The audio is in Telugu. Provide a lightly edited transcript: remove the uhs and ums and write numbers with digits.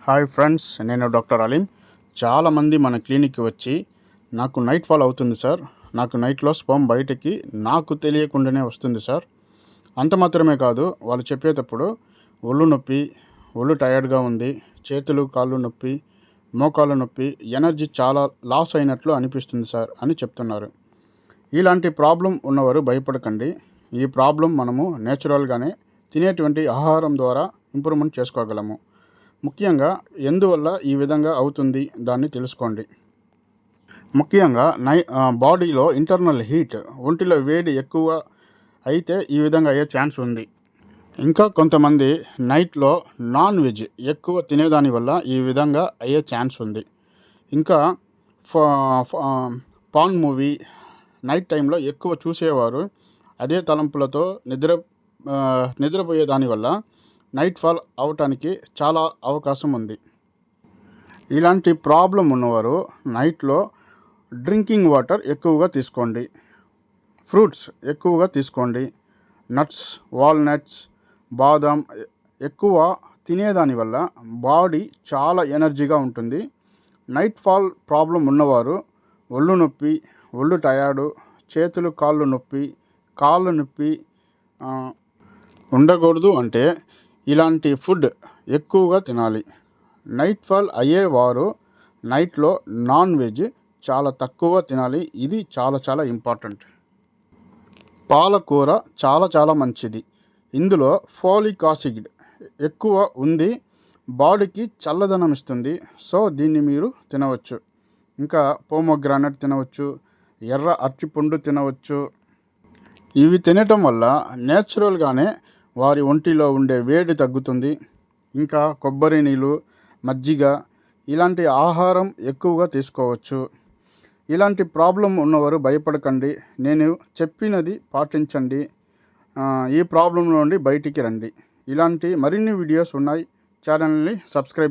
హాయ్ ఫ్రెండ్స్, నేను డాక్టర్ అలీం. చాలామంది మన క్లినిక్కి వచ్చి నాకు నైట్ ఫాల్ అవుతుంది సార్, నాకు నైట్లో స్పర్మ్ బయటికి నాకు తెలియకుండానే వస్తుంది సార్. అంత మాత్రమే కాదు, వాళ్ళు చెప్పేటప్పుడు ఒళ్ళు నొప్పి, ఒళ్ళు టయర్డ్గా ఉంది, చేతులు కాళ్ళు నొప్పి, మోకాళ్ళు నొప్పి, ఎనర్జీ చాలా లాస్ అయినట్లు అనిపిస్తుంది సార్ అని చెప్తున్నారు. ఇలాంటి ప్రాబ్లం ఉన్నవారు భయపడకండి. ఈ ప్రాబ్లం మనము నేచురల్గానే తినేటువంటి ఆహారం ద్వారా ఇంప్రూవ్మెంట్ చేసుకోగలము. ముఖ్యంగా ఎందువల్ల ఈ విధంగా అవుతుంది దాన్ని తెలుసుకోండి. ముఖ్యంగా బాడీలో ఇంటర్నల్ హీట్, ఒంటిలో వేడి ఎక్కువ అయితే ఈ విధంగా అయ్యే ఛాన్స్ ఉంది. ఇంకా కొంతమంది నైట్లో నాన్ వెజ్ ఎక్కువ తినేదాని వల్ల ఈ విధంగా అయ్యే ఛాన్స్ ఉంది. ఇంకా పాన్ మూవీ నైట్ టైంలో ఎక్కువ చూసేవారు అదే తలంపులతో నిద్రపోయే దానివల్ల నైట్ ఫాల్ అవటానికి చాలా అవకాశం ఉంది. ఇలాంటి ప్రాబ్లం ఉన్నవారు నైట్లో డ్రింకింగ్ వాటర్ ఎక్కువగా తీసుకోండి, ఫ్రూట్స్ ఎక్కువగా తీసుకోండి, నట్స్, వాల్నట్స్, బాదాం ఎక్కువ తినేదాని వల్ల బాడీ చాలా ఎనర్జీగా ఉంటుంది. నైట్ ఫాల్ ప్రాబ్లం ఉన్నవారు ఒళ్ళు నొప్పి, ఒళ్ళు టయార్డు, చేతులు కాళ్ళు నొప్పి, కాళ్ళు నొప్పి ఉండకూడదు అంటే ఇలాంటి ఫుడ్ ఎక్కువగా తినాలి. నైట్ ఫాల్ అయ్యేవారు నైట్లో నాన్ వెజ్ చాలా తక్కువ తినాలి. ఇది చాలా చాలా ఇంపార్టెంట్. పాలకూర చాలా చాలా మంచిది. ఇందులో ఫోలిక్ యాసిడ్ ఎక్కువ ఉంది, బాడీకి చల్లదనం ఇస్తుంది. సో దీన్ని మీరు తినవచ్చు. ఇంకా పోమోగ్రానైట్ తినవచ్చు, ఎర్ర అరటిపండు తినవచ్చు. ఇవి తినటం వల్ల నేచురల్గానే వారి ఒంటిలో ఉండే వేడి తగ్గుతుంది. ఇంకా కొబ్బరి నీళ్ళు, మజ్జిగ ఇలాంటి ఆహారం ఎక్కువగా తీసుకోవచ్చు. ఇలాంటి ప్రాబ్లం ఉన్నవారు భయపడకండి, నేను చెప్పినది పాటించండి. ఈ ప్రాబ్లం నుండి బయటికి రండి. ఇలాంటి మరిన్ని వీడియోస్ ఉన్నాయి. ఛానల్ని సబ్స్క్రైబ్